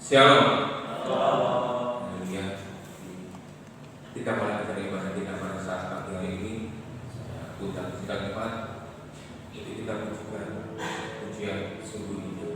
Shalom. Haleluya. Kita mulai ibadah kita pada saat pagi hari ini. Saya putar kita cepat. Jadi kita mencoba pujian sungguh hidup.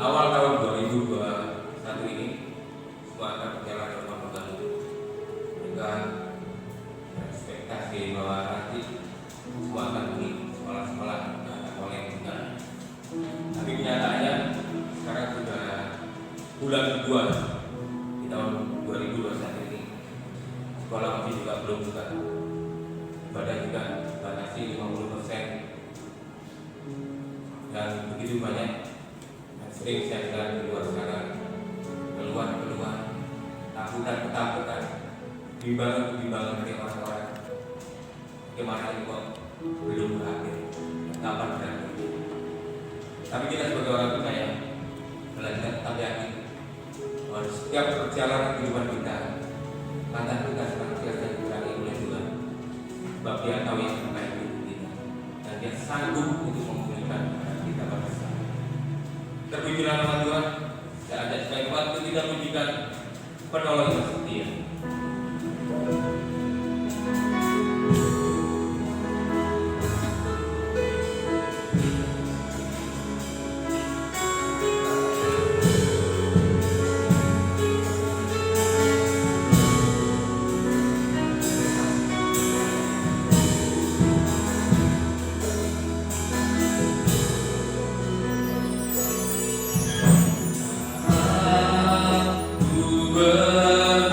Awal tahun 2021 ini semua akan berjalan normal kembali. bulan 2 di tahun 2021 ini. Sekolah masih juga belum buka. Ibadah juga batasi 50%. Dan begitu banyak yang sering saya dengar di luar sana, keluhan-keluhan, takutan-ketakutan, bimbangan-bimbangan dari orang-orang. Bagaimana ini kok belum berakhir? Kapan berakhir? Tapi kita sebagai orang percaya, belajar tetap yakin bahwa setiap perjalanan kehidupan kita, kata kita senantiasa dikurangi oleh Tuhan. Sebab Dia tahu yang terbaik untuk kita, dan Dia sanggup untuk memulihkan kita pada saat. Terpujilah nama Tuhan. Saya ajak supaya waktu kita pujikan penolong yang setia. Aku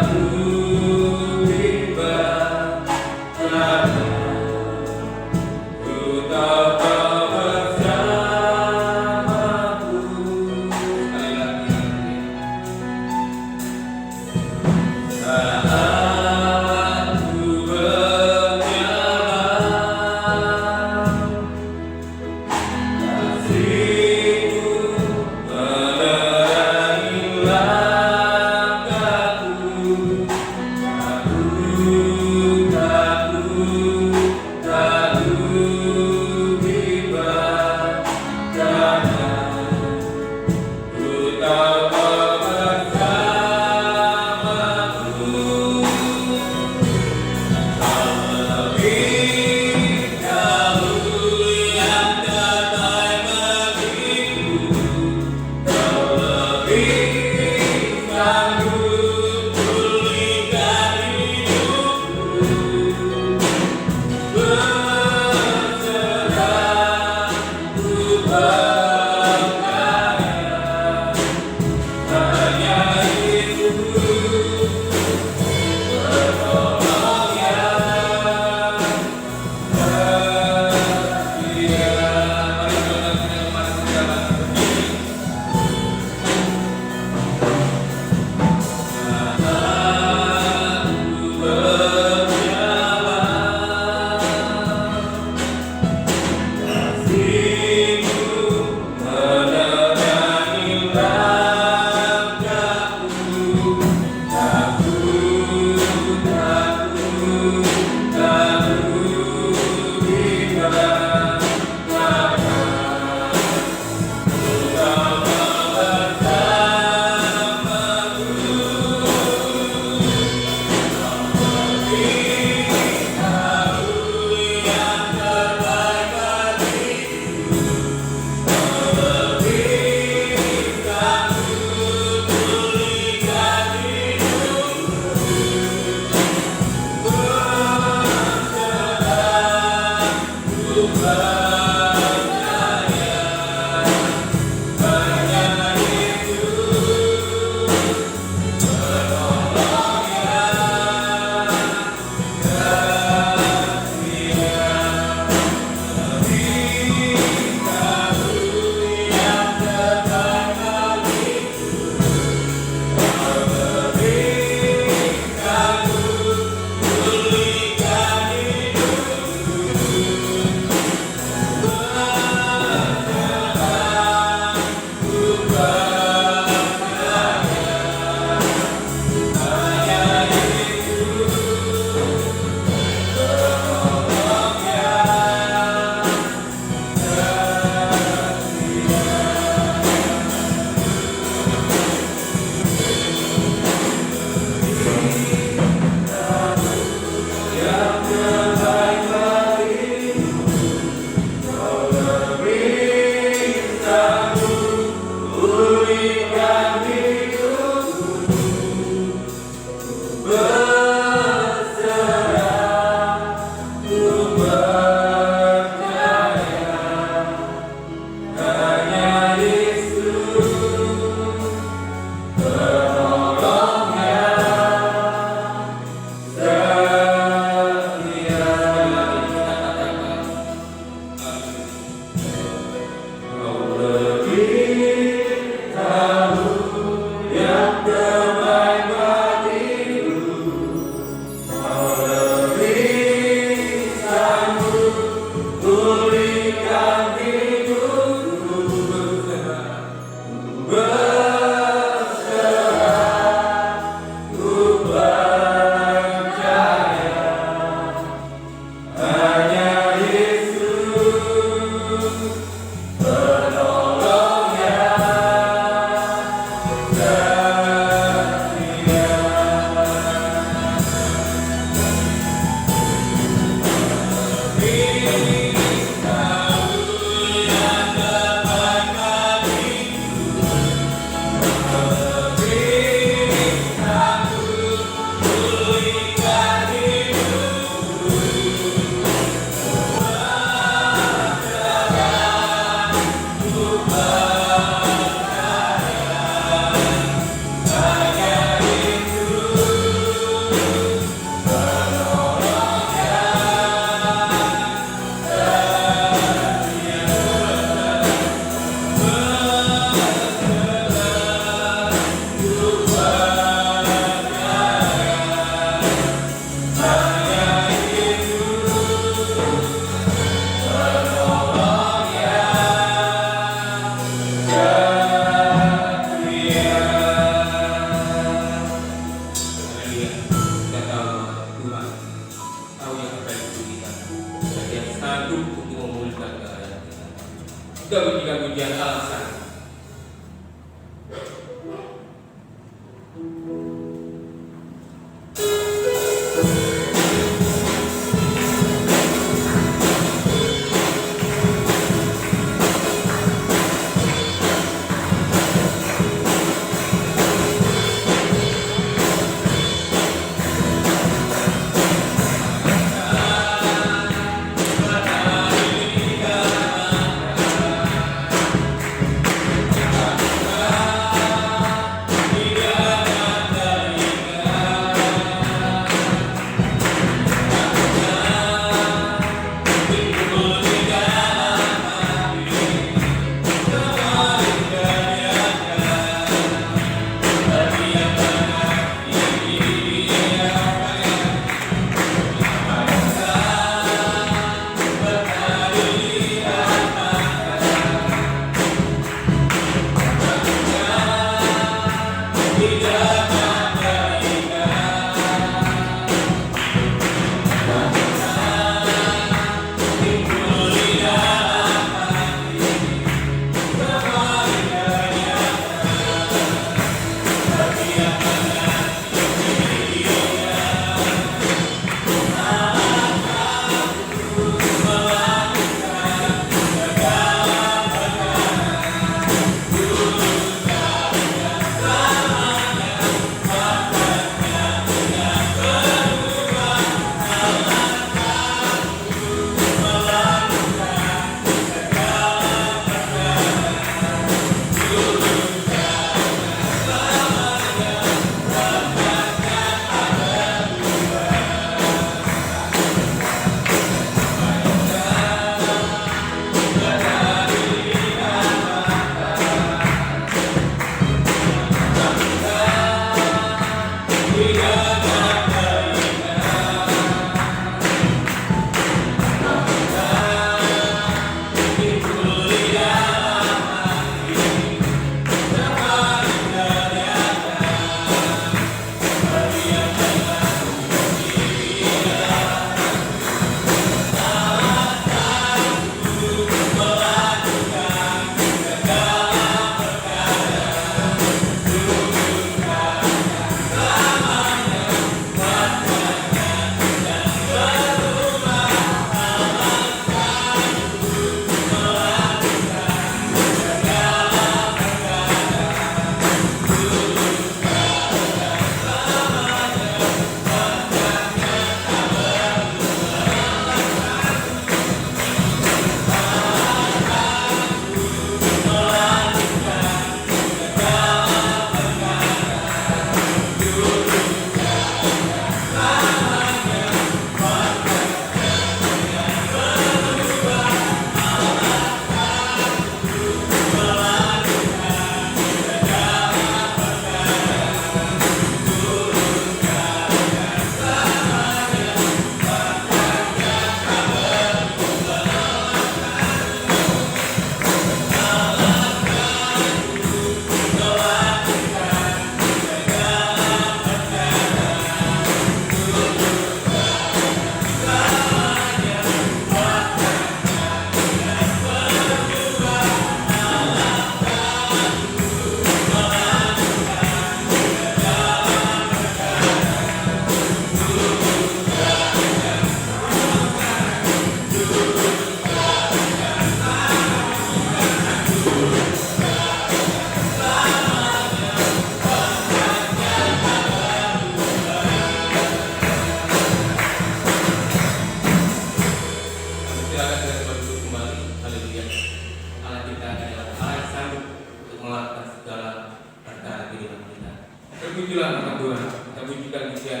Terpujilah nama Tuhan, kita pujikan dia,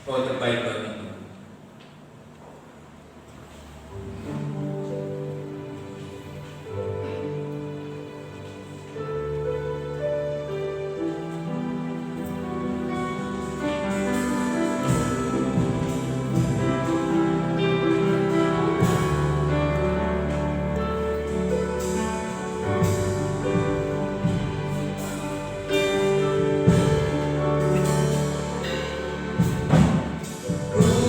Kau terbaik bagi kita. Ku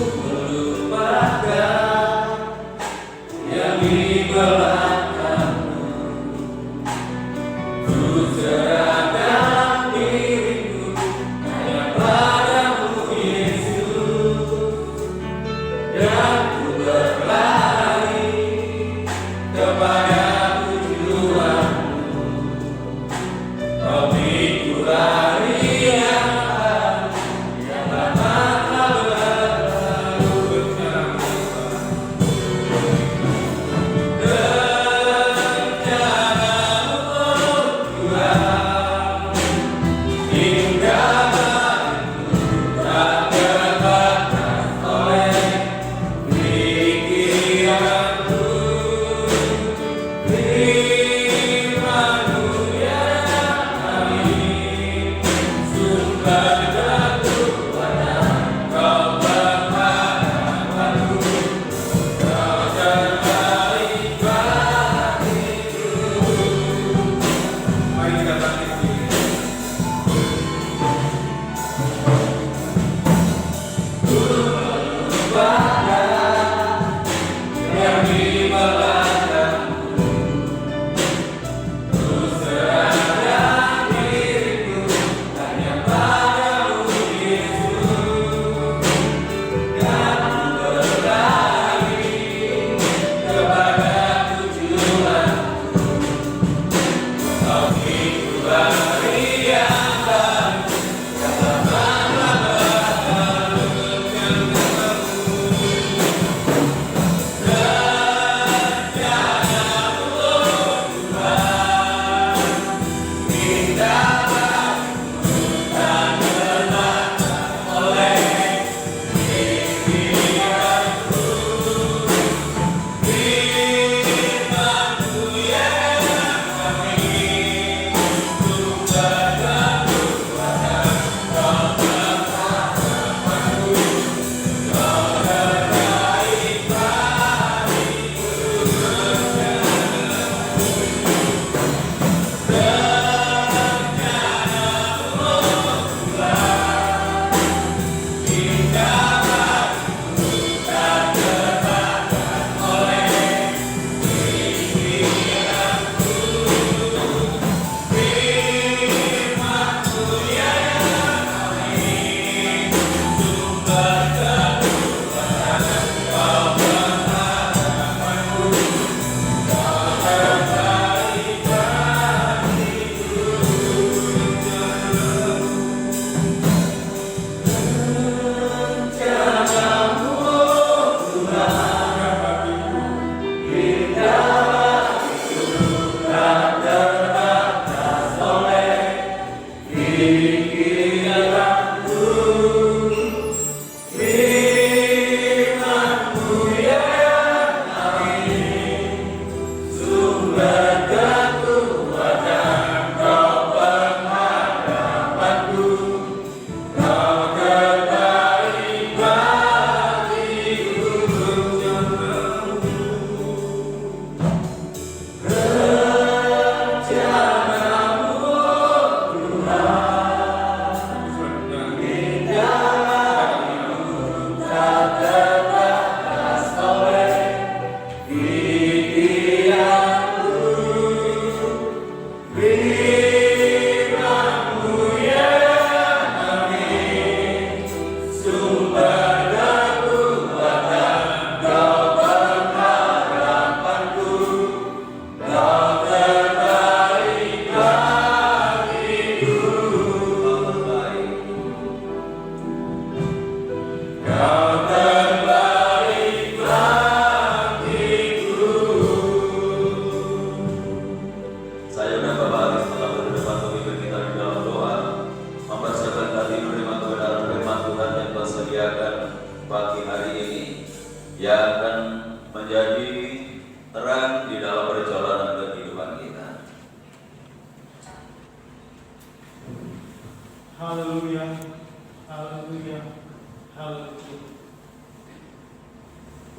Haleluya.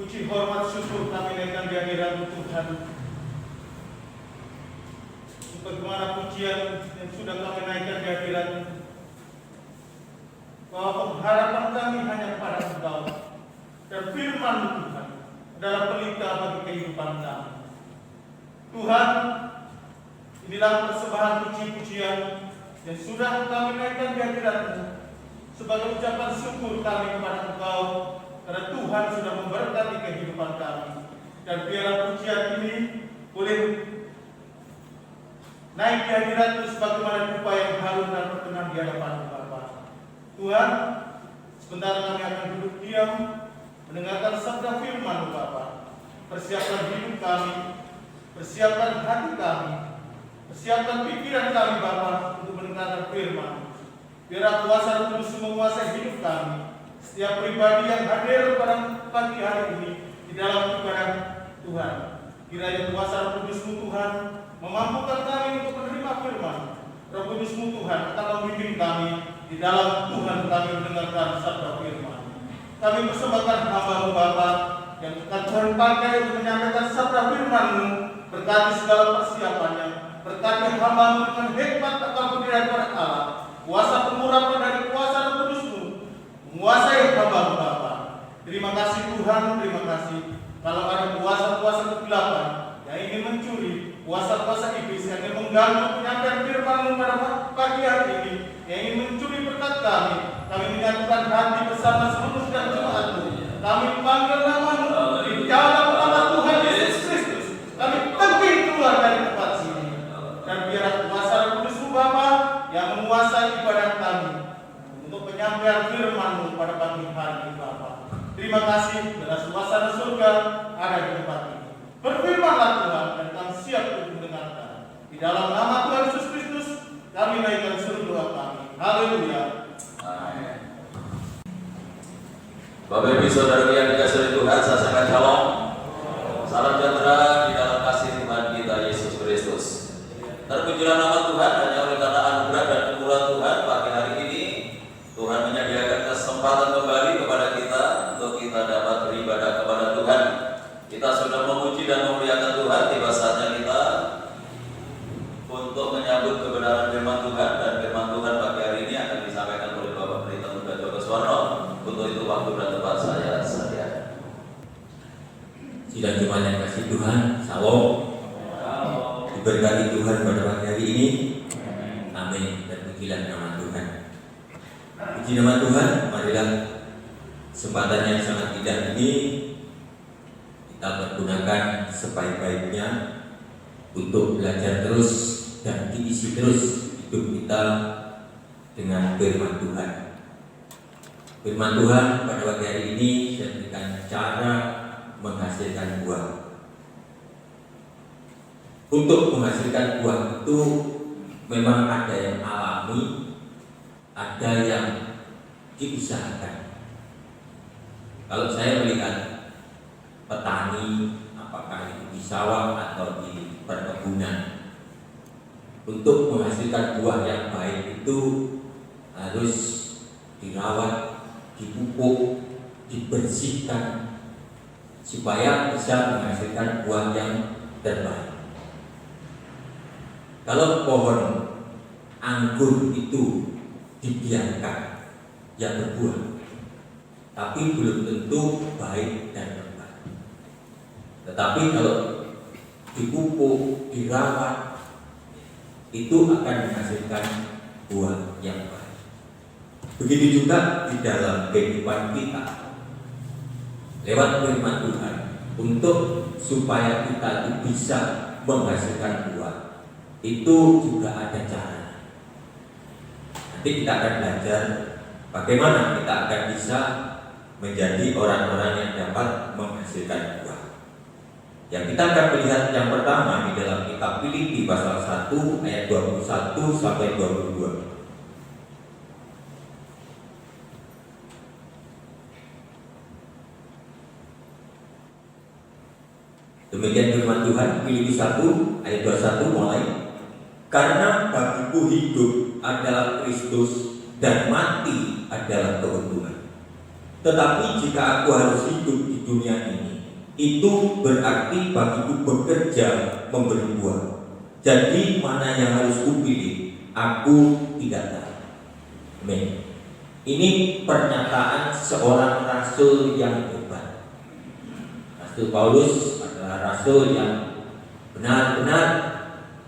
Puji hormat syukur kami naikkan di hadirat Tuhan. Sebagaimana pujian yang sudah kami naikkan di hadirat, bahwa pengharapan kami hanya pada Engkau dan firman Tuhan adalah pelita bagi kehidupan kami. Tuhan, inilah persembahan puji-pujian yang sudah kami naikkan di hadirat-Mu sebagai ucapan syukur kami kepada Engkau, karena Tuhan sudah memberkati kehidupan kami. Dan biarlah pujian ini boleh naik di hadirat-Mu sebagaimana rupa yang harum dan berkenan di hadapan Bapa. Tuhan, sebentar kami akan duduk diam mendengarkan sabda firman Bapa. Persiapkan hidup kami, persiapkan hati kami, persiapkan pikiran kami Bapa untuk mendengarkan firman. Biarlah kuasa Roh Kudus menguasai hidup kami. Setiap pribadi yang hadir pada pagi hari ini di dalam ibadah Tuhan, kiranya kuasa Roh Kudus-Mu Tuhan memampukan kami untuk menerima firman. Roh Kudus-Mu Tuhan akan membimbing kami di dalam Tuhan kami mendengarkan sabda firman. Kami persembahkan hamba-Mu Bapa yang akan Tuhan pakai untuk menyampaikan sabda firman-Mu. Berkati segala persiapannya, berkati hamba-Mu dengan hikmat akal budi daripada Allah, kuasa pengurapan dari kuasa Roh Kudus-Mu menguasai hamba-Mu Bapa. Terima kasih Tuhan, terima kasih. Kalau ada kuasa-kuasa kegelapan yang ingin mencuri, kuasa-kuasa iblis yang ingin mengganggu penyampaian firman-Mu pada pagi hari ini, yang ingin mencuri berkat kami menyatukan hati bersama seluruh dan jemaat-Mu. Kami panggil nama-Mu di dalam nama Tuhan Yesus Kristus. Kami pergi keluar dari tempat sini, dan biarlah kuasa Roh Kudus-Mu Bapa yang menguasai ibadah kami untuk penyampaian firman-Mu pada pagi hari ini Bapa. Terima kasih karena suasana surga ada di tempat ini. Berfirmanlah Tuhan dan kami siap untuk mendengarkan. Di dalam nama Tuhan Yesus Kristus kami naikkan seluruh doa kami. Haleluya. Amin. Bapak Ibu Saudara yang dikasihi Tuhan, saya sampaikan shalom. Salam sejahtera di dalam kasih Tuhan kita Yesus Kristus. Terpujilah nama Tuhan, hanya oleh karena anugerah dan kemurahan Tuhan pagi hari ini Tuhan menyediakan kesempatan kembali kepada kita untuk kita dapat beribadah kepada Tuhan. Kita sudah memuji dan memuliakan Tuhan, tiba saatnya kita untuk menyambut kebenaran firman Tuhan, dan firman Tuhan pagi hari ini akan disampaikan oleh Bapak Pendeta Muda Joko Suwarno. Untuk itu waktu dan tempat saya sediakan. Sidang jemaat yang kasih Tuhan, salam. Diberkati Tuhan pada pagi hari ini. Amin. Dan pujilah nama Tuhan. Puji nama Tuhan. Marilah kesempatan yang sangat indah ini kita pergunakan sebaik-baiknya untuk belajar terus dan diisi terus hidup kita dengan firman Tuhan. Firman Tuhan pada pagi hari ini saya berikan cara menghasilkan buah. Untuk menghasilkan buah itu memang ada yang alami, ada yang diusahakan. Kalau saya melihat petani, apakah itu di sawah atau di perkebunan, untuk menghasilkan buah yang baik itu harus dirawat, dipupuk, dibersihkan supaya bisa menghasilkan buah yang terbaik. Kalau pohon anggur itu dibiarkan ya berbuah, tapi belum tentu baik dan terbaik. Tetapi kalau dipupuk, dirawat, itu akan menghasilkan buah yang baik. Begitu juga di dalam kehidupan kita, lewat firman Tuhan, untuk supaya kita bisa menghasilkan buah, itu juga ada cara. Nanti kita akan belajar bagaimana kita akan bisa menjadi orang-orang yang dapat menghasilkan buah. Yang kita akan melihat yang pertama di dalam kitab Filipi pasal 1 ayat 21 sampai 22. Demikian firman Tuhan, Filipi 1 ayat 21 mulai. Karena bagiku hidup adalah Kristus dan mati adalah keuntungan. Tetapi jika aku harus hidup di dunia ini, itu berarti bagiku bekerja memberi buah. Jadi mana yang harus kupilih, aku tidak tahu. Amin. Ini pernyataan seorang rasul yang hebat. Rasul Paulus adalah rasul yang benar-benar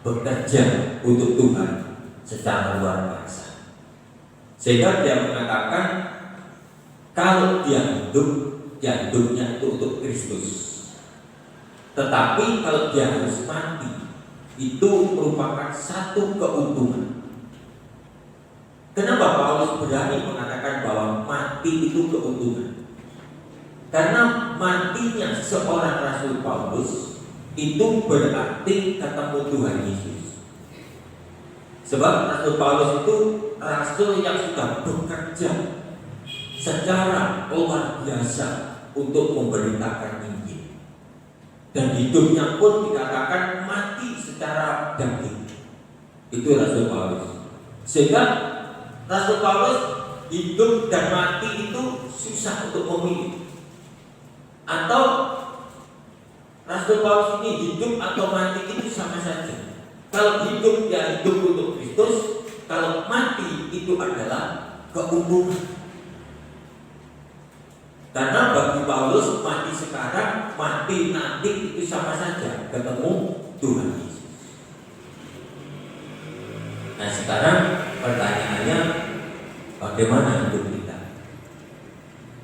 bekerja untuk Tuhan secara luar biasa. Sehingga dia mengatakan kalau dia hidup, dia hidupnya itu untuk Kristus. Tetapi kalau dia harus mati, itu merupakan satu keuntungan. Kenapa Paulus berani mengatakan bahwa mati itu keuntungan? Karena matinya seorang Rasul Paulus itu berarti ketemu Tuhan Yesus. Sebab Rasul Paulus itu rasul yang sudah bekerja secara luar biasa untuk memberitakan Injil. Dan hidupnya pun dikatakan mati secara daging. Itu Rasul Paulus. Sehingga Rasul Paulus hidup dan mati itu susah untuk memilih. Atau Rasul Paulus ini hidup atau mati itu sama saja. Kalau hidup dia hidup untuk Kristus, kalau mati itu adalah keuntungan. Karena bagi Paulus mati sekarang, mati nanti itu sama saja, ketemu Tuhan Yesus. Nah sekarang pertanyaannya, bagaimana hidup kita?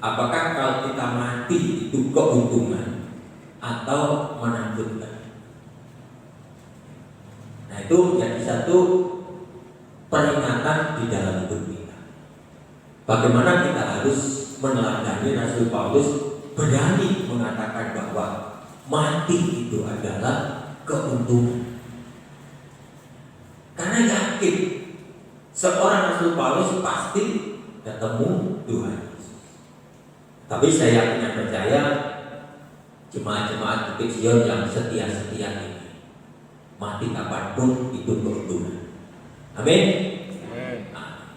Apakah kalau kita mati itu keuntungan atau menakutkan? Nah itu menjadi satu peringatan di dalam hidup kita. Bagaimana kita harus meneladani Rasul Paulus berani mengatakan bahwa mati itu adalah keuntungan. Karena yakin seorang Rasul Paulus pasti ketemu Tuhan Yesus. Tapi saya yakin dan percaya jemaat-jemaat Bukit Sion yang setia-setia ini mati kapanpun itu keuntungan. Amin. Nah,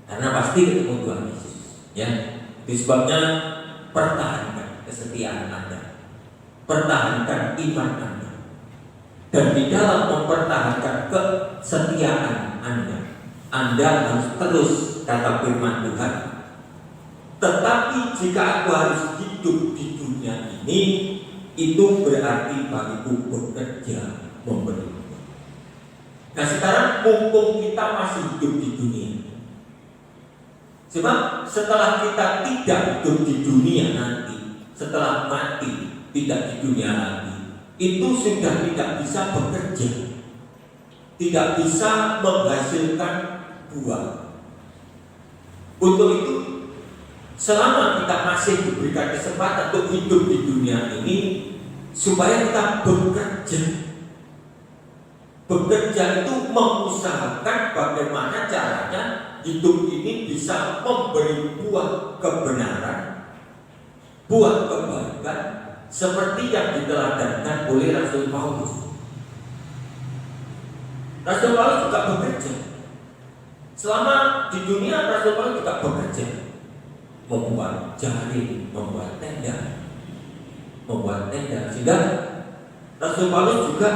karena pasti ketemu Tuhan Yesus. Ya, itu sebabnya pertahankan kesetiaan Anda, pertahankan iman Anda, dan di dalam mempertahankan kesetiaan Anda harus terus kata firman Tuhan. Tetapi jika aku harus hidup di dunia ini, itu berarti bagiku bekerja memberi. Nah sekarang mumpung kita masih hidup di dunia, sebab setelah kita tidak hidup di dunia nanti, setelah mati tidak di dunia lagi, itu sudah tidak bisa bekerja, tidak bisa menghasilkan buah. Untuk itu, selama kita masih diberikan kesempatan untuk hidup di dunia ini, supaya kita bekerja. Bekerja itu mengusahakan bagaimana caranya hidup ini bisa memberi buah kebenaran, buah kebaikan, seperti yang diteladankan oleh Rasul Paulus. Rasul Paulus juga bekerja. Selama di dunia Rasul Paulus juga bekerja, membuat jaring, membuat tenda, sehingga Rasul Paulus juga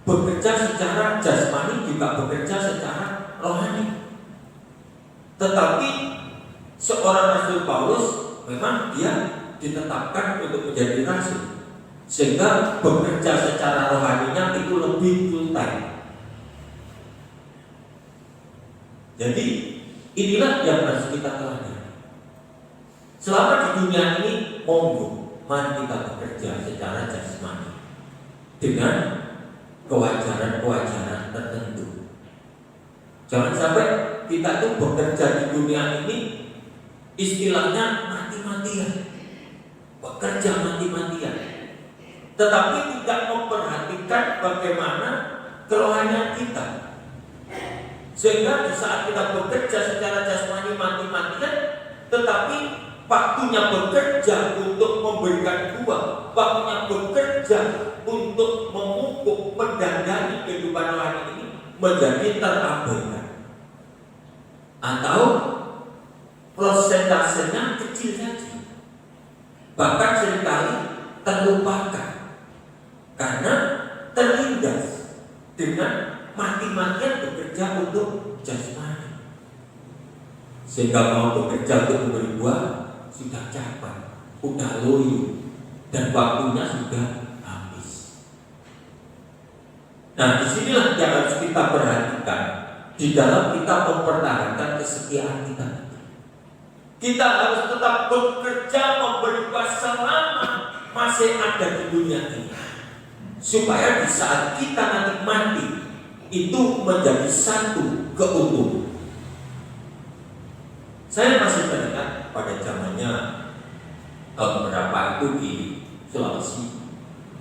bekerja secara jasmani, juga bekerja secara rohani. Tetapi seorang Rasul Paulus memang dia ditetapkan untuk menjadi rasul, sehingga bekerja secara rohaninya itu lebih full time. Jadi inilah yang harus kita teladani. Selama di dunia ini, monggo mari kita bekerja secara jasmani dengan kewajaran-kewajaran tertentu. Jangan sampai kita itu bekerja di dunia ini istilahnya mati-matian, bekerja mati-matian, tetapi tidak memperhatikan bagaimana kerohanian kita, sehingga di saat kita bekerja secara jasmani mati-matian, tetapi waktunya bekerja untuk memberikan buah, waktunya bekerja untuk memupuk, mendandani kehidupan rohani ini menjadi terabaikan. Atau prosentasenya kecil saja, bahkan seringkali terlupakan karena terlindas dengan mati-matian bekerja untuk jasmani, sehingga mau bekerja untuk memberi buah sudah capek, sudah loyo, dan waktunya sudah habis. Nah, disinilah yang harus kita perhatikan di dalam kita mempertahankan kesetiaan kita. Kita harus tetap bekerja memberi buah selama masih ada di dunia ini, supaya di saat kita nanti mati itu menjadi satu keuntungan. Saya masih teringat pada zamannya tahun berapa itu di Sulawesi,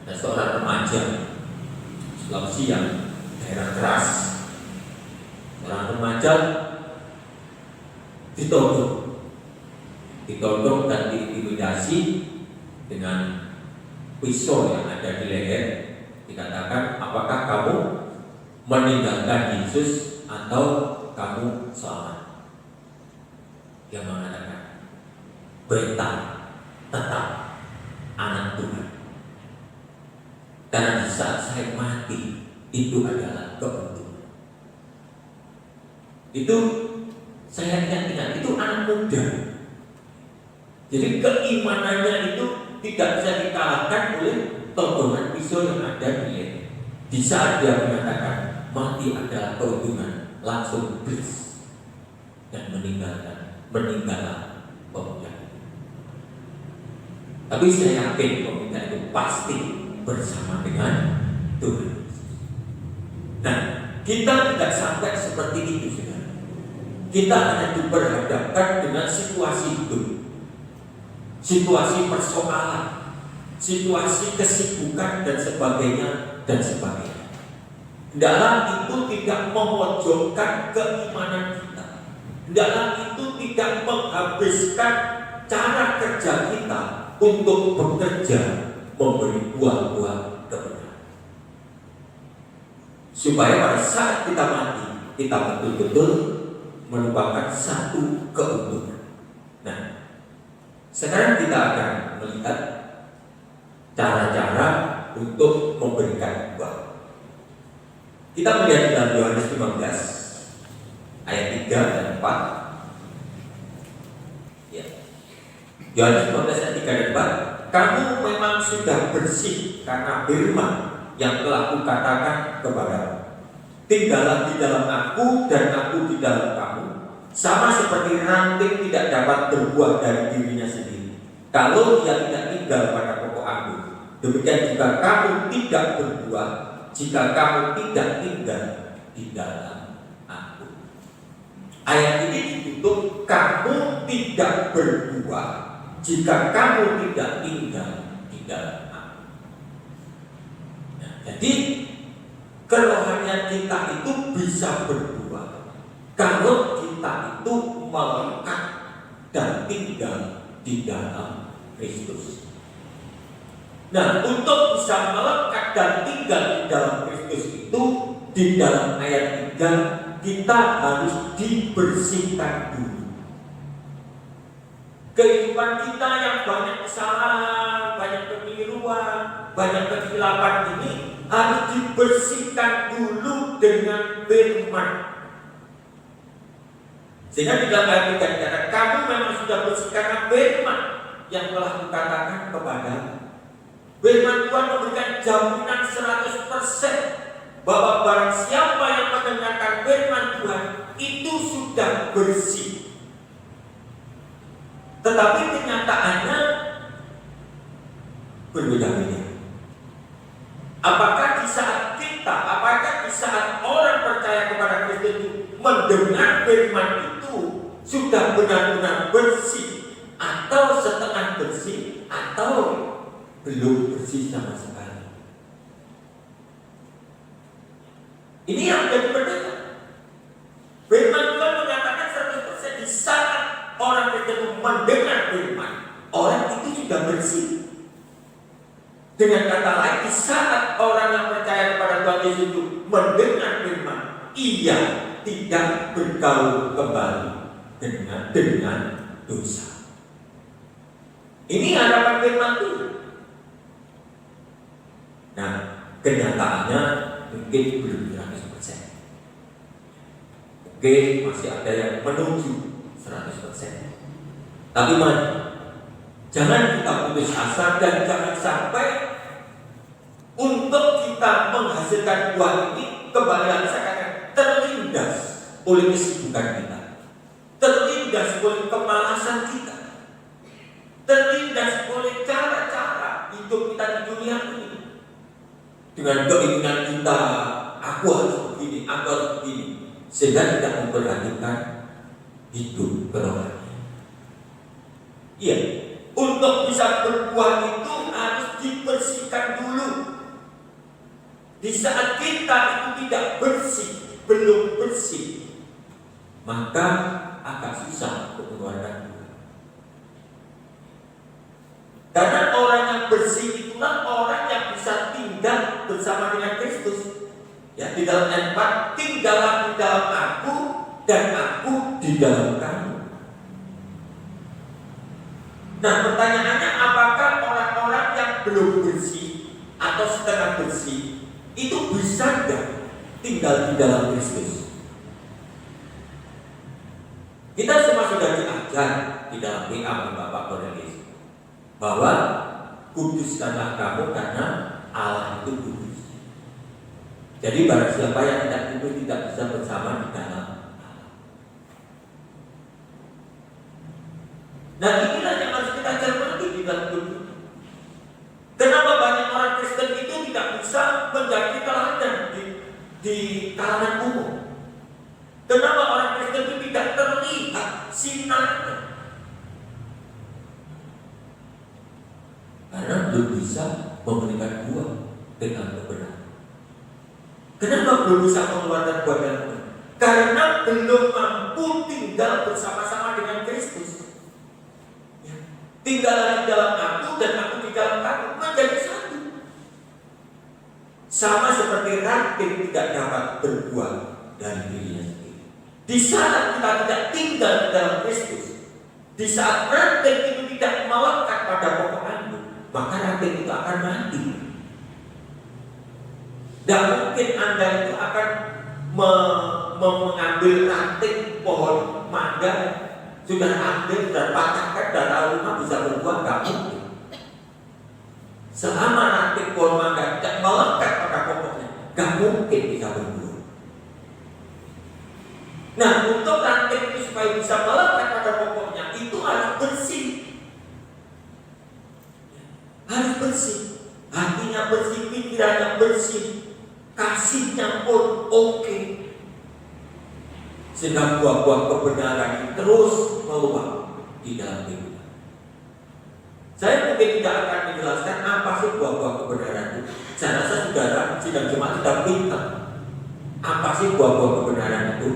ada seorang remaja Sulawesi yang daerah keras, seorang remaja ditodong dan diintimidasi dengan pisau yang ada di leher. Dikatakan, apakah kamu meninggalkan Yesus atau kamu selamat? Dia mengatakan, beta tetap anak Tuhan, karena di saat saya mati itu adalah keuntungan. Itu saya ingat-ingat, itu anak muda. Jadi keimanannya itu tidak bisa dikalahkan oleh todongan pisau yang ada di leher. Di saat dia mengatakan mati adalah keuntungan, langsung blis dan meninggalkan pemuda. Tapi saya yakin pemuda itu pasti bersama dengan Tuhan. Nah, kita tidak sampai seperti itu, saudara. Kita hanya diperhadapkan dengan situasi hidup, situasi persoalan, situasi kesibukan dan sebagainya dan sebagainya. Dalam itu tidak memojokkan keimanan kita. Dalam itu tidak menghabiskan cara kerja kita untuk bekerja memberi buah-buah kebenaran, supaya pada saat kita mati kita betul-betul merupakan satu keuntungan. Nah, sekarang kita akan melihat cara-cara untuk memberikan buah. Kita melihat dalam Yohanes 15 ayat 3 dan 4. Ya. Yohanes 15 ayat 3 dan 4. Kamu memang sudah bersih karena firman yang telah kukatakan kepadamu. Tinggallah di dalam aku dan aku di dalam kamu. Sama seperti ranting tidak dapat berbuah dari dirinya sendiri kalau dia tidak tinggal pada pokok anggur, demikian juga kamu tidak berbuah jika kamu tidak tinggal di dalam aku. Ayat ini ditutup, kamu tidak berbuah jika kamu tidak tinggal di dalam aku. Nah, jadi kerohanian kita itu bisa berbuah kalau kita itu melekat dan tinggal di dalam Kristus. Nah, untuk bisa melekat dan tinggal di dalam Kristus itu, di dalam ayat 3 kita harus dibersihkan dulu. Kehidupan kita yang banyak kesalahan, banyak kekeliruan, banyak kesilapan ini harus dibersihkan dulu dengan firman. Sehingga di dalam ayat 3 dikatakan, kamu memang sudah bersih karena firman yang telah kukatakan kepadamu. Firman Tuhan memberikan jaminan 100% bahwa barang siapa yang mendengarkan firman Tuhan itu sudah bersih. Tetapi kenyataannya berbeda-beda. Apakah di saat orang percaya kepada Kristus itu mendengar firman itu sudah benar-benar bersih, atau setengah bersih, atau belum bersih sama sekali? Ini yang menjadi berbeda. Firman Tuhan menyatakan 100% di saat orang itu mendengar firman, orang itu sudah bersih. Dengan kata lain, di saat orang yang percaya kepada Tuhan Yesus itu mendengar firman, ia tidak bergaul kembali dengan dosa. Ini harapan firman Tuhan. Nah, kenyataannya mungkin belum 100%. Mungkin masih ada yang menuju 100%. Tapi mari, jangan kita putus asa dan jangan sampai untuk kita menghasilkan buah ini kembali lagi sekarang terlindas oleh kesibukan kita, terlindas oleh kemalasan kita, terlindas oleh cara-cara hidup kita di dunia ini dengan keinginan kita, aku harus begini, sehingga tidak memperhatikan hidup kerohanian. Iya, untuk bisa berbuah itu harus dibersihkan dulu. Di saat kita itu tidak bersih, belum bersih, maka agak susah untuk mengeluarkan buah. Karena orang yang bersih itulah orang yang bisa tinggal bersama dengan Kristus. Ya, di dalam ayat 4, tinggallah di dalam aku dan aku di dalam kamu. Nah, pertanyaannya, apakah orang-orang yang belum bersih atau setengah bersih itu bisa nggak tinggal di dalam Kristus? Kita semua sudah diajar di dalam PA oleh Bapak Cornelius bahwa kuduskanlah kamu karena Allah itu kudus. Jadi barang siapa yang tidak kudus tidak bisa bersama di dalam Allah. Nah, inilah yang harus kita cermati di dalam hidup. Kenapa banyak orang Kristen itu tidak bisa menjadi teladan di kalangan umum? Kenapa orang Kristen itu tidak terlihat sinarnya? Karena belum bisa memberikan buah dengan kebenaran. Kenapa belum bisa mengeluarkan buah dengan kebenaran? Karena belum mampu tinggal bersama-sama dengan Kristus. Tinggallah di dalam aku dan aku di dalam kamu, menjadi satu. Sama seperti ranting tidak dapat berbuah dari dirinya sendiri. Di saat kita tidak tinggal di dalam Kristus, di saat ranting itu tidak melekat pada pokok anggur, maka ranting itu akan mati. Tidak mungkin Anda itu akan mengambil ranting pohon mangga, sudah ambil dan patahkan dan lalu rumah bisa berbuah, nggak mungkin. Selama ranting pohon mangga tidak melekat pada pokoknya, nggak mungkin bisa berbuah. Nah, untuk ranting itu supaya bisa melekat pada pokoknya, itu harus bersih. Harus bersih, hatinya bersih, pikirannya bersih, kasihnya pun oke. Sehingga buah-buah kebenaran terus meluap di dalam kehidupan. Saya mungkin tidak akan menjelaskan apa sih buah-buah kebenaran itu. Saya rasa saudara sidang jemaat sudah pintar. Apa sih buah-buah kebenaran itu?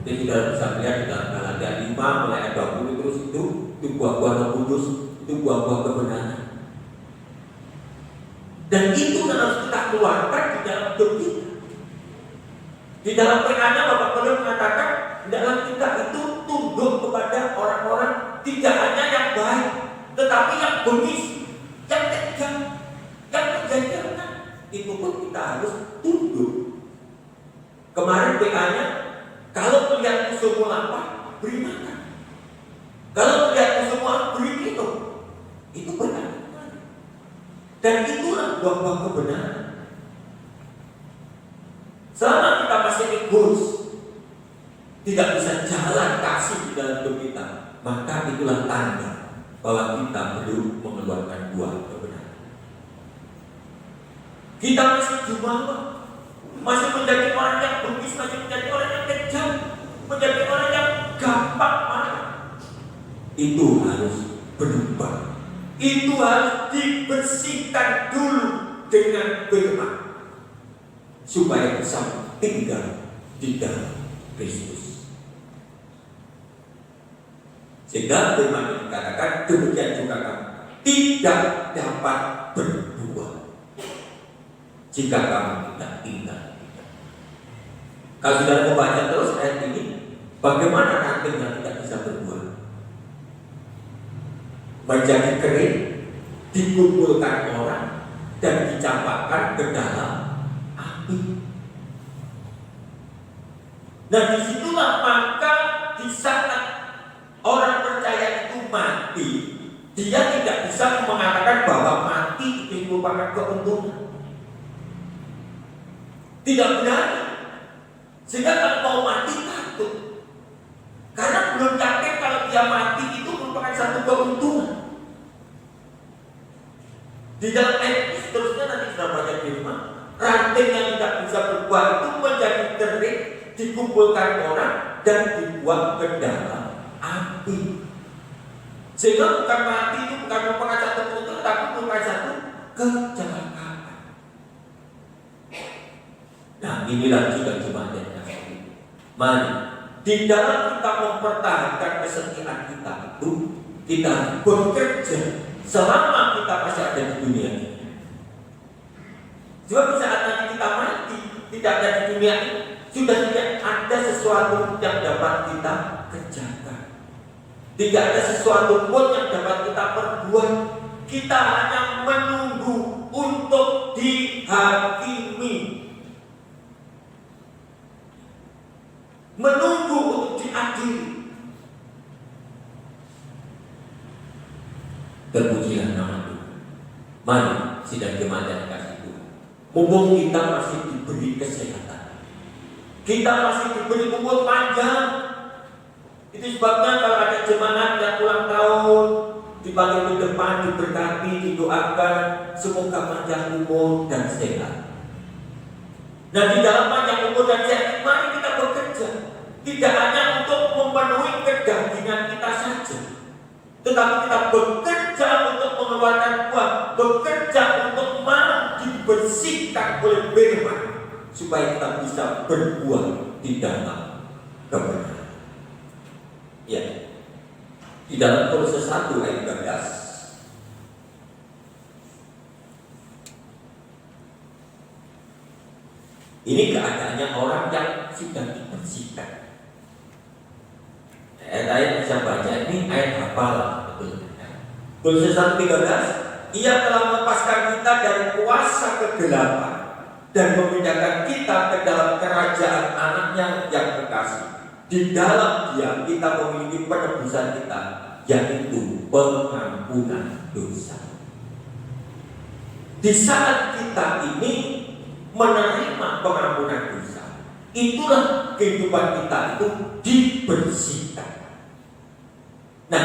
Jadi saudara bisa melihat di dalam Galatia 5 mulai ayat 20 terus itu buah-buah Roh Kudus, itu buah-buah kebenaran. Dan itu yang harus kita keluarkan di dalam hidup kita. Di dalam PA-nya Bapak Paulus mengatakan dalam kita itu tunduk kepada orang-orang tidak hanya yang baik, tetapi yang bengis, yang kejam, yang menjadikan. Itu pun kita harus tunduk. Kemarin PA-nya, kalau melihat musuhmu lapar, beri makan. Kalau melihat musuhmu beri minum. Itu benar. Dan itulah buah-buah kebenaran. Selama kita masih egois, tidak bisa jalan kasih di dalam hidup kita, maka itulah tanda bahwa kita belum mengeluarkan buah kebenaran. Kita masih jumawa, masih menjadi orang yang bengis, masih menjadi orang yang kejam, menjadi orang yang gampang marah. Itu harus berubah. Itu harus dibersihkan dulu dengan firman, supaya bisa tinggal di dalam Kristus. Sehingga firman ini dikatakan demikian juga kamu tidak dapat berbuah jika kamu tidak tinggal. Kalau sudah membaca terus ayat ini, bagaimana ranting yang tidak bisa berbuah? menjadi kering, dikumpulkan orang dan dicampakkan ke dalam api. Nah, disitulah maka di saat orang percaya itu mati, dia tidak bisa mengatakan bahwa mati itu merupakan keuntungan. Tidak benar. Sehingga kalau mau mati takut, karena belum yakin kalau dia mati itu merupakan satu keuntungan. Di dalam ayat ini seterusnya nanti sudah banyak firman. Ranting yang tidak bisa berbuah itu menjadi kering, dikumpulkan orang dan dibuang ke dalam api. Sehingga bukan mati itu bukan merupakan satu keuntungan, tapi merupakan satu kecelakaan. Nah, inilah juga jemaat yang kasih. Mari di dalam kita mempertahankan kesetiaan kita itu, kita bekerja selama kita masih ada di dunia ini. Sebab di saat nanti kita mati, tidak ada di dunia ini, sudah tidak ada sesuatu yang dapat kita kerjakan. Tidak ada sesuatu pun yang dapat kita perbuat. Kita hanya menunggu untuk dihakimi, menunggu untuk diadili. Terpujilah nama Tuhan. Mari sidang jemaat yang kasih Tuhan, mumpung kita masih diberi kesehatan, kita masih diberi umur panjang. Itu sebabnya kalau ada jemaat yang ulang tahun, dipanggil ke depan, diberkati, didoakan, semoga panjang umur dan sehat. Nah, di dalam panjang umur dan sehat, mari kita bekerja. Tidak hanya untuk memenuhi kedagingan kita saja, tetapi kita bekerja untuk mengeluarkan buah, bekerja untuk mau dibersihkan oleh firman, supaya kita bisa berbuah di dalam kebenaran. Ya, di dalam Kolose 1 ayat 13. Ini keadaannya orang yang sudah dibersihkan. Ayat-ayat yang saya baca ini ayat hafalan, betul. Kolose 1:13, Ia telah melepaskan kita dari kuasa kegelapan dan memindahkan kita ke dalam kerajaan Anaknya yang kekasih. Di dalam Dia kita memiliki penebusan kita, yaitu pengampunan dosa. Di saat kita ini menerima pengampunan dosa, itulah kehidupan kita itu dibersihkan. Nah,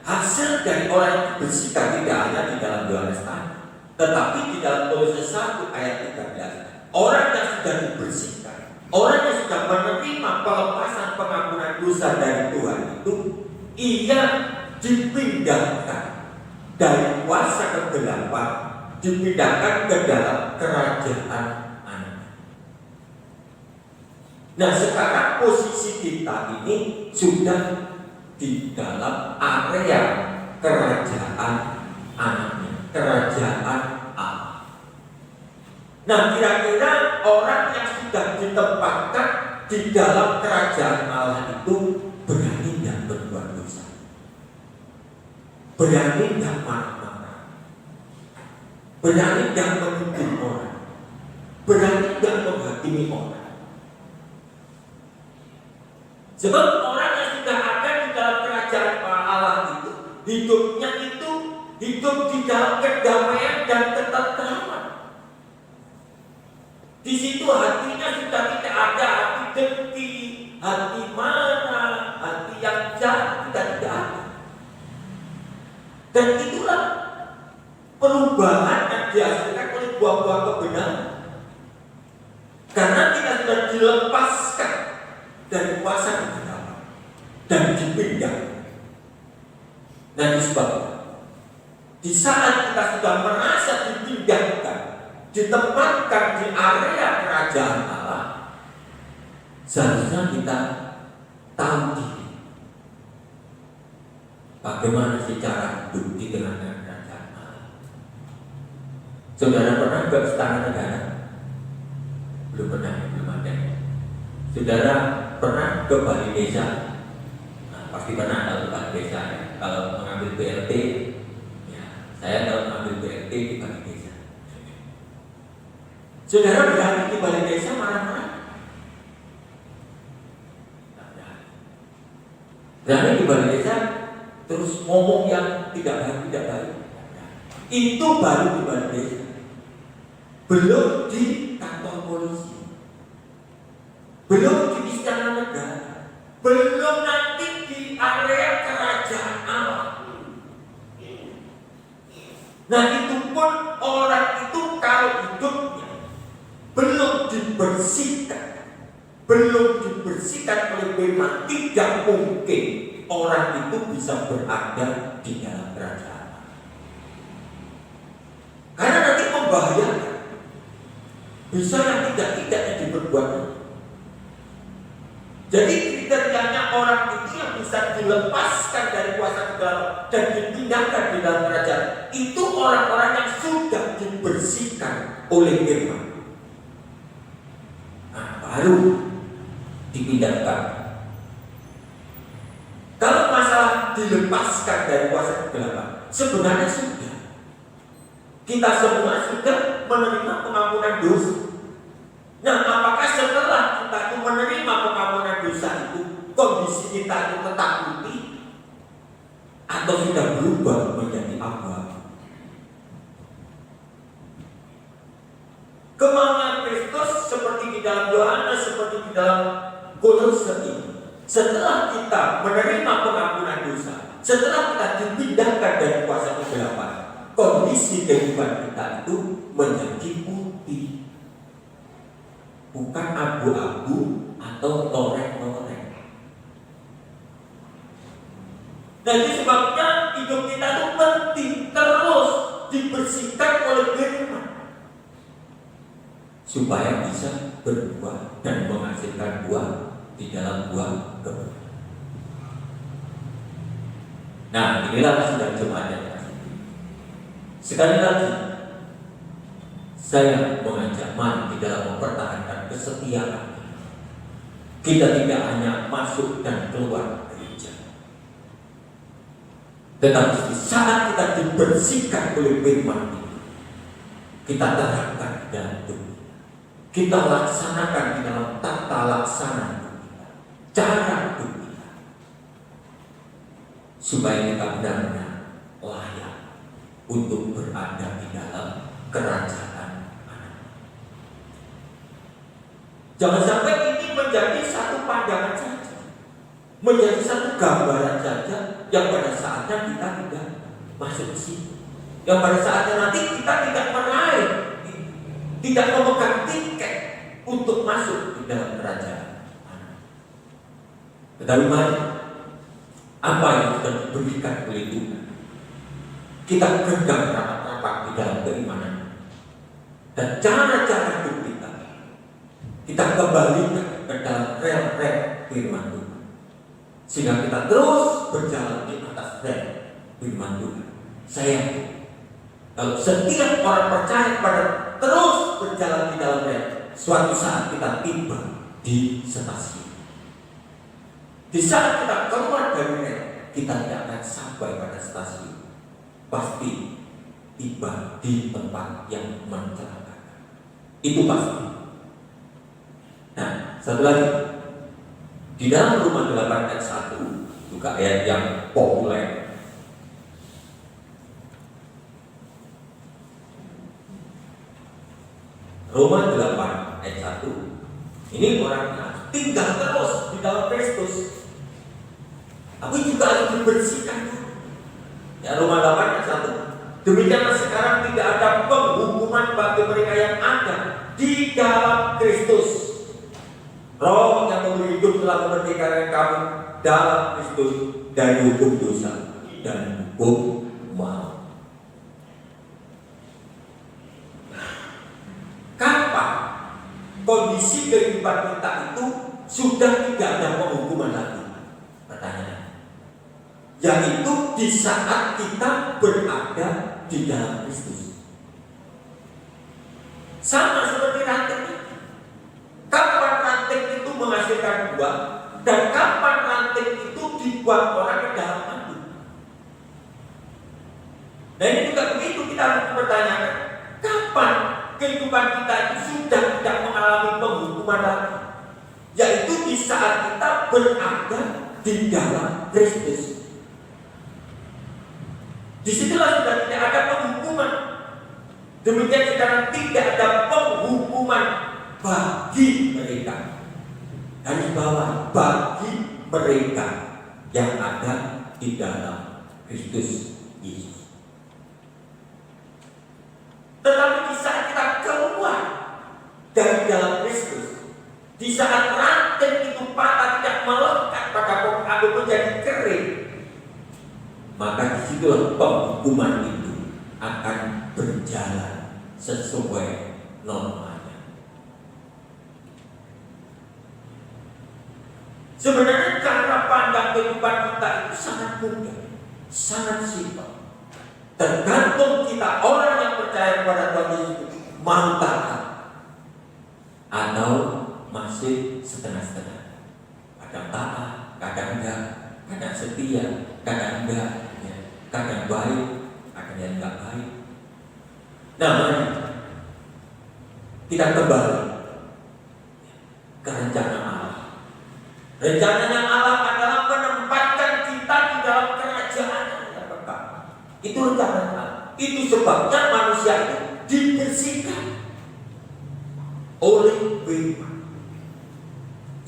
hasil dari orang yang dibersihkan tidak hanya di dalam Yohanes 6, tetapi di dalam Kolose 1 ayat 13, orang yang sudah dibersihkan, orang yang sudah menerima pelepasan pengampunan dosa dari Tuhan itu, ia dipindahkan dari kuasa kegelapan, dipindahkan ke dalam kerajaan Anak. Nah, sekarang posisi kita ini sudah di dalam area kerajaan Anaknya, kerajaan Allah. Nah, kira-kira orang yang sudah ditempatkan di dalam kerajaan Allah itu berani tidak berbuat dosa? Berani tidak marah-marah? Berani tidak menghukum orang? Berani tidak menghakimi orang? Sebab orang yang sudah ada di dalam kerajaan Allah itu, hidupnya itu hidup di dalam kedamaian dan ketentraman. Di situ hatinya sudah tidak ada hati dengki, hati marah, hati yang jahat, tidak ada. Dan itulah perubahan yang dihasilkan oleh buah-buah kebenaran. Karena kita sudah dilepaskan dari kuasa kegelapan dan dipindah. Nah, disebabkan di saat kita sudah merasa dipindahkan, ditempatkan di area kerajaan Allah, seharusnya kita tahu diri. Bagaimana sih cara hidup di tengah kerajaan Allah? Saudara pernah ke istana negara? Belum pernah, belum ada. Saudara pernah ke Bali Desa? Nah, pasti pernah kalau ke Bali Desa ya. Kalau mengambil BLT Saya tahu ambil BRT di balai desa. Saudara berani di balai desa marah-marah? Berani di balai desa terus ngomong yang tidak baik. Itu baru di balai desa. Belum di kantor polisi, belum di istana negara, belum nanti di area kerajaan Allah. Nah itu pun orang itu kalau hidupnya belum dibersihkan oleh firman, tidak mungkin orang itu bisa berada di dalam kerajaan. Karena nanti membahayakan. Bisa yang tidak diperbuat. Jadi kriterianya orang itu yang bisa dilepaskan dari kuasa kegelapan dan dipindahkan di dalam kerajaan, itu orang-orang yang sudah dibersihkan oleh firman. Nah, baru dipindahkan. Kalau masalah dilepaskan dari kuasa kegelapan, sebenarnya sudah. Kita semua sudah menerima pengampunan dosa. Nah, apakah setelah kita itu menerima pengampunan dosa itu, kondisi kita itu tetap putih atau sudah berubah menjadi abu-abu? Kemauan Kristus seperti di dalam Yohanes, seperti di dalam Kolose ini, setelah kita menerima pengampunan dosa, setelah kita dipindahkan dari kuasa kegelapan, kondisi kehidupan kita itu menjadi putih, bukan abu-abu atau toreng-toreng. Jadi sebabnya hidup kita itu penting terus dibersihkan oleh firman supaya bisa berbuah dan menghasilkan buah di dalam buah kebenaran. Nah, inilah sudah jemaat yang kasih. Sekali lagi, saya mengajak mari di dalam mempertahankan kesetiaan. Kita tidak hanya masuk dan keluar gereja, tetapi saat kita dibersihkan oleh firman ini, kita terapkan di dalam hidup kita, kita laksanakan di dalam tata laksana hidup kita, cara hidup kita, supaya kita benar-benar layak untuk berada di dalam kerajaan Allah. Jangan sampai ini menjadi satu pandangan saja, menjadi satu gambaran saja yang pada saatnya kita tidak masuk ke situ, yang pada saatnya nanti kita tidak meraih, tidak memegang tiket untuk masuk di dalam kerajaan Allah. Tetapi mari, apa yang sudah diberikan oleh Tuhan, kita genggam rapat-rapat di dalam keimanan dan cara-cara hidup kita kembalikan ke dalam rel-rel firman Tuhan, sehingga kita terus berjalan di atas rel firman Tuhan. Saya kalau setiap orang percaya pada terus berjalan di dalam rel, suatu saat kita tiba di stasiun. Di saat kita keluar dari rel, kita tidak akan sampai pada stasiun, pasti tiba di tempat yang mencelakakan. Itu pasti. Nah, satu lagi, di dalam Roma 8 ayat 1, juga ayat yang populer. Roma 8 ayat 1, ini orangnya tinggal terus di dalam Kristus, tapi juga harus dibersihkan. Ya, Roma 8 ayat 1, demikianlah sekarang tidak ada penghukuman bagi mereka yang ada di dalam Kristus. Roh yang memberi hidup telah memerdekakan kamu dalam Kristus dari hukum dosa dan hukum maut. Kapan kondisi kehidupan kita itu sudah tidak ada penghukuman lagi? Pertanyaan, yaitu di saat kita berada di dalam Kristus. Sama seperti ranting. Kapan ranting itu menghasilkan buah dan kapan ranting itu dibuat orang ke dalam api? Dan ini juga begitu, kita harus bertanya, kapan kehidupan kita itu sudah tidak mengalami penghukuman lagi? Yaitu di saat kita berada di dalam Kristus. Disitulah sudah tidak ada penghukuman. Demikian sekarang tidak ada penghukuman bagi mereka. Garis bawah, bagi mereka yang ada di dalam Kristus Yesus. Tetapi di saat kita keluar dari dalam Kristus, di saat ranting itu patah tidak melekat pada pokok aku menjadi kering, maka disitulah penghukuman itu akan berjalan sesuai normanya. Sebenarnya cara pandang kehidupan kita itu sangat mudah, sangat simpel. Tergantung kita orang yang percaya kepada Tuhan Yesus mau taat atau masih setengah-setengah. Kadang taat, kadang enggak, kadang setia, kadang enggak, ya. Kadang baik, kadang yang enggak baik. Nah, mari kita kembali ke rencana Allah. Rencananya Allah adalah menempatkan kita di dalam kerajaan yang kekal. Itu rencana Allah. Itu sebabnya manusia itu dibersihkan oleh firman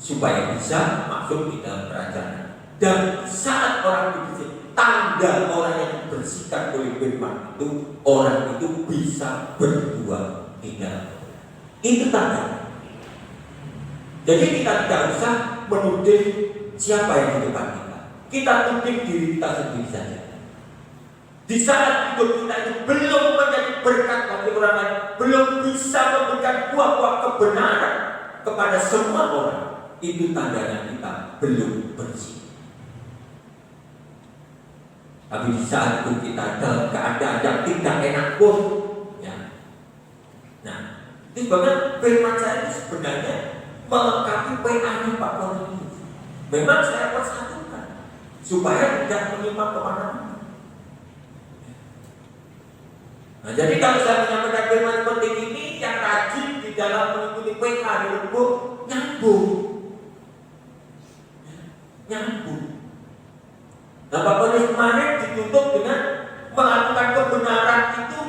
supaya bisa masuk di dalam kerajaan. Dan saat orang dibersihkan, tanda orang yang dibersihkan oleh firman itu, orang itu bisa berbuat di dalam. Itu tanda. Jadi kita tidak usah menuding siapa yang di depan kita. Kita tuding diri kita sendiri saja. Di saat hidup kita itu belum menjadi berkat bagi orang lain, belum bisa memberikan buah-buah kebenaran kepada semua orang, itu tandanya kita belum bersih. Tapi di saat itu kita dalam keadaan yang tidak enak pun, ya. Nah, itu sebabnya firman saya itu sebenarnya melengkapi PA-nya Pak Cornelius. Memang saya persatukan supaya tidak menyimpang kemana-mana. Nah, jadi kalau saya menyampaikan firman seperti ini, yang rajin di dalam mengikuti PK di Lembuk nyambung. Nyambung. Nah, Pak Cornelius kemarin dituntut dengan melakukan kebenaran itu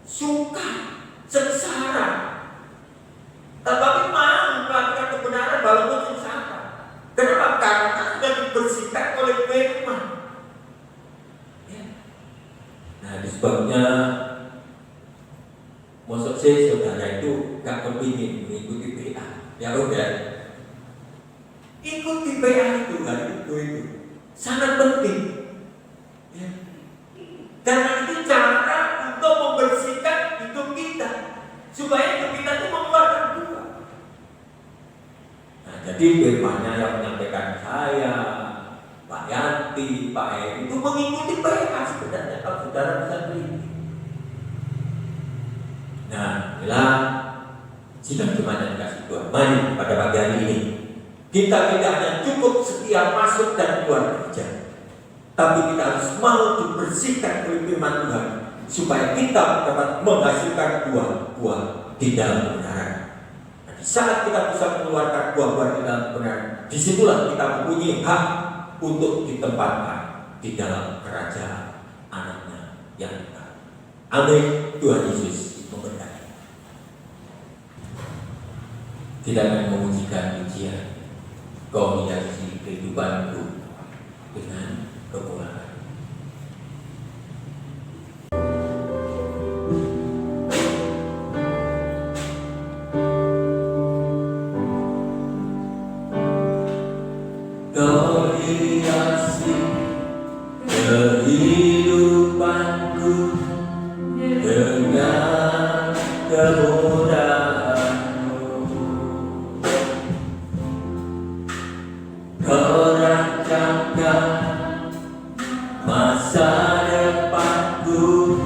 suka, sengsara. Tetapi mau melakukan kebenaran walaupun sengsara. Kenapa? Karena sudah dibersihkan oleh firman. Ya. Nah, disebabnya maksud saya saudara itu gak kepingin mengikuti PA. Ya udah, ikuti PA itu hari itu sangat penting. Ya. Karena itu cara untuk membersihkan hidup kita supaya hidup kita itu mengeluarkan buah. Nah, jadi firman-Nya yang menyampaikan saya, Pak Yanti, Pak Eri itu mengikuti PA sebenarnya kalau saudara bisa beli. Nah, inilah sidang Jumat yang dikasih Tuhan. Mari pada pagi hari ini kita tidak hanya cukup setia masuk dan keluar kerja, tapi kita harus mau dibersihkan oleh firman Tuhan supaya kita dapat menghasilkan buah-buah di dalam kebenaran. Nah, di saat kita bisa mengeluarkan buah-buah di dalam kebenaran, disitulah kita mempunyai hak untuk ditempatkan di dalam kerajaan anaknya yang kekal. Amin. Tuhan Yesus memberkati. Kita akan memujikan pujian Kau hiasi kehidupanku dengan kepulangan. Kau hiasi kehidupanku dengan kemudahanmu. Kau rancangkan masa depanku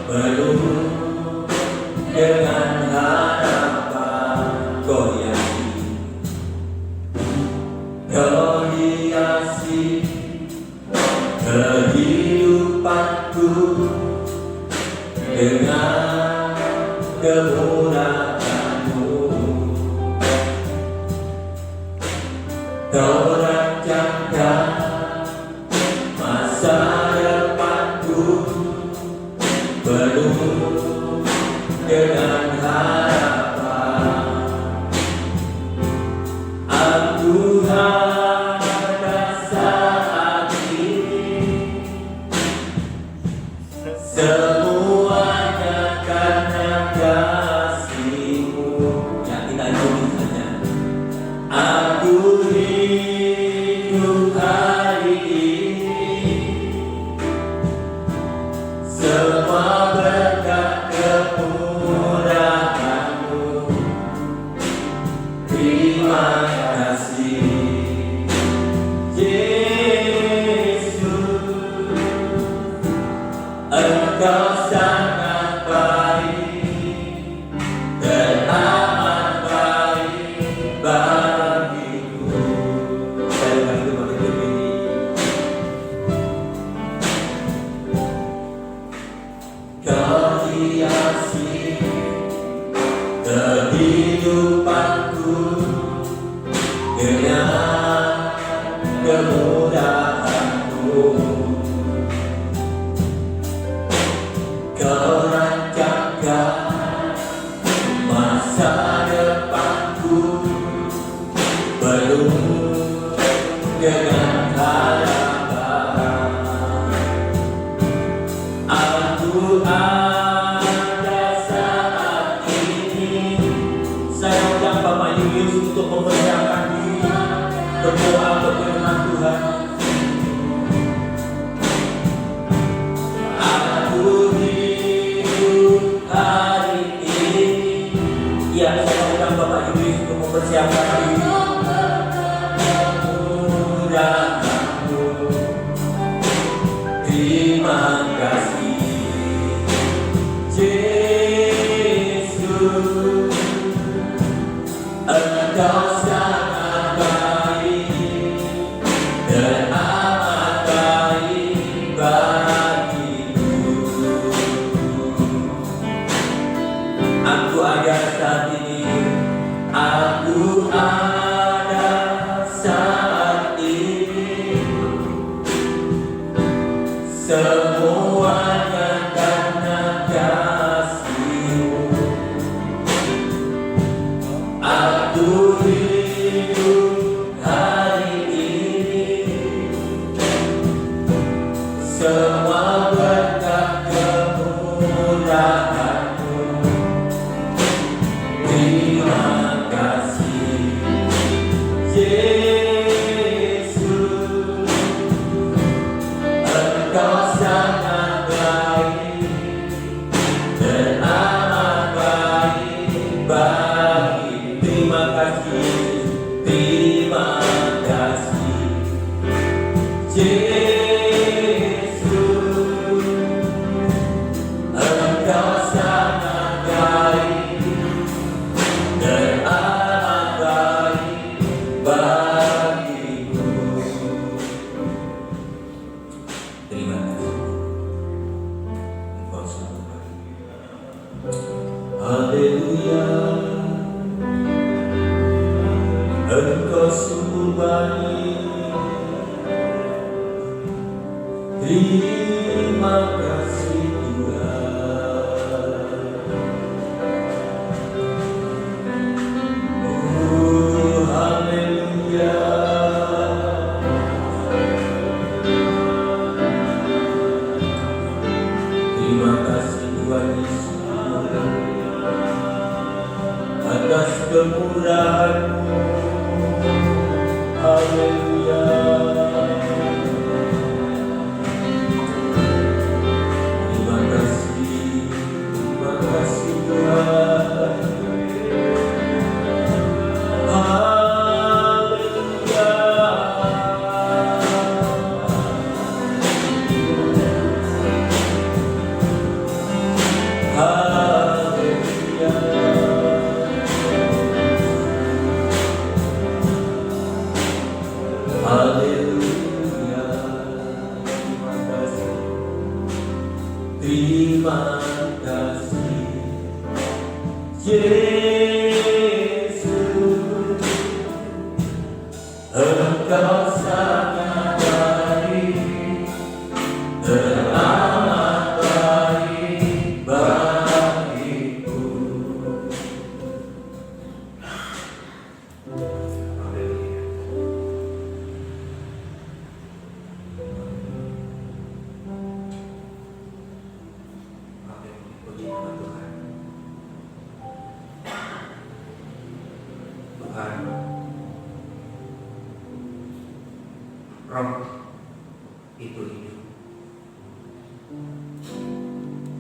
penuh dengan harapan. Kau hiasi kehidupan kehidupanku dengan kemurahan-Mu. Kau rancangkan masa depanku penuh dengan harapan. Aku ada saat ini, semuanya karena kasih-Mu. Ya, kita ikuti saja. Aku hidup hari ini, semua berkat kemurahan-Mu. Terima kasih Yesus, Engkau sangat baik dan amat baik bagiku. Saya akan kembali berdiri. Kau hiasi kehidupanku dengan kemurahan-Mu. Kau rancangkan masa depanku penuh dengan harapan. Aku ada saat ini. Saya undang Bapak Julius untuk mempersiapkan diri berdoa untuk firman Tuhan. Aku hidup hari ini. Ya, saya undang Bapak Julius untuk mempersiapkan diri. Murah-Mu. Terima kasih Yesus, Engkau sangat baik dan amat baik bagiku. Aku ada saat ini, aku ada saat ini, semuanya karena kasih-Mu. Aku hidup hari ini, semua berkat kemurahan-Mu. Terima kasih Yesus, Engkau sangat baik dan amat baik bagi. Terima kasih, terima kasih Yesus, Engkau sangat baik dan amat baik bagiku. Terima kasih, Engkau sangat baik. Haleluya, Engkau sungguh baik. Terima kasih Tuhan. Haleluya. Terima kasih Tuhan Yesus atas kemurahan-Mu. Haleluya. Terima kasih Yesus, Engkau sangat baik, teramat baik bagiku. Puji nama Tuhan. Tuhan, Roh itu hidup,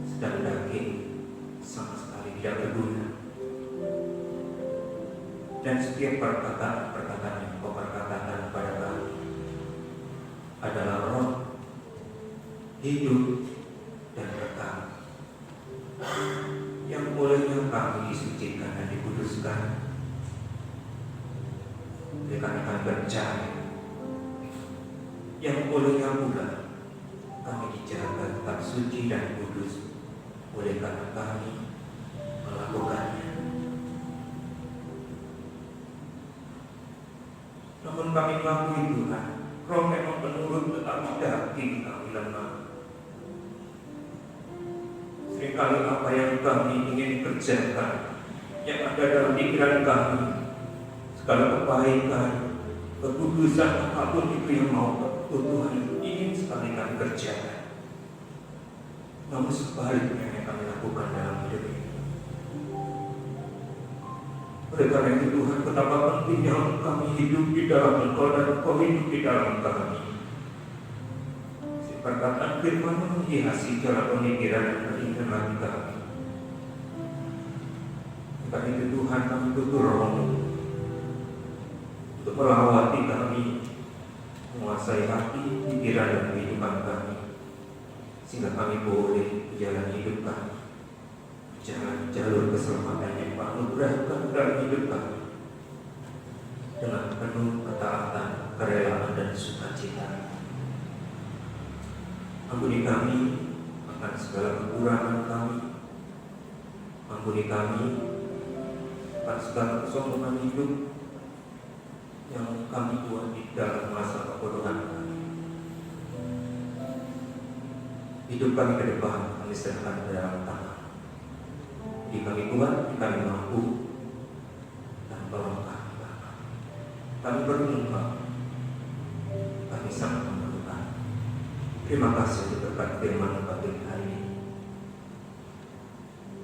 sedang daging sama sekali tidak berguna. Dan setiap perkataan yang kau perkatakan kepada kami adalah roh, hidup, dan kekal, yang bolehnya kami disucikan dan dikuduskan karena kami percaya, yang bolehnya pula kami dijaga tetap suci dan kudus oleh karena kami melakukannya. Namun kami mengakui Tuhan, roh memang menurut tetapi daging kami lemah. Seringkali apa yang kami ingin kerjakan, yang ada dalam pikiran kami, segala kebaikan, kekudusan apapun itu yang mau Tuhan ingin sekali kami kerjakan, namun sebaliknya yang kami lakukan dalam hidup ini. Oleh karena itu Tuhan, betapa pentingnya kami hidup di dalam Engkau dan Engkau hidup di dalam kami. Perkataan firman menghiasi cara pemikiran dan keinginan hati kami. Karena itu Tuhan, kami butuh roh untuk melawati kami, menguasai hati, pikiran dan kehidupan kami, sehingga kami boleh berjalan hidup kami, jalan jalur keselamatan yang menganugerahkan dalam hidup kami, dengan penuh ketaatan, kerelaan dan sukacita. Ampuni kami akan segala kekurangan kami, ampuni kami akan segala kesombongan hidup yang kami buat di dalam masa kebodohan kami. Hidup kami ke depan kami serahkan ke dalam tangan. Di kami kuat, di kami mampu, dan tolong kami Bapa. Kami berdoa, kami sangat memerlukan. Terima kasih untuk berkat firman pagi hari ini.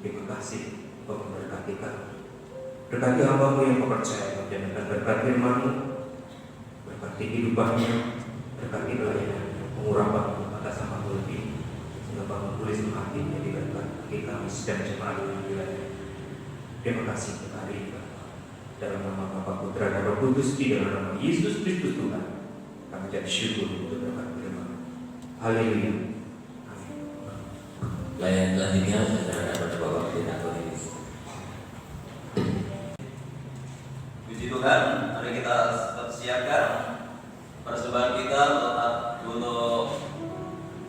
Terima kasih Kau memberkati kami. Berkati hamba-Mu yang Kau percaya dan akan berkat firman-Mu, berkati kehidupannya, berkati pelayanannya, pengurapan atas nama lebih, sehingga bangun tulis hati menjadi berkat bagi kami dan jemaat yang dilayani. Terima kasih untuk hari ini Bapa. Dalam nama Bapa, Putra dan Roh Kudus, di dalam nama Yesus Kristus Tuhan, kami jadi syukur untuk berkat firman. Haleluya. Amin. Layanan selanjutnya saudara dapat Bapak Pendeta Konelis. Puji Tuhan, mari kita siapkan persembahan kita untuk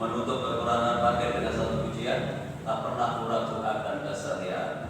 menutup kekurangan pakai dengan satu pujian, tak pernah ragu akan kesetiaan.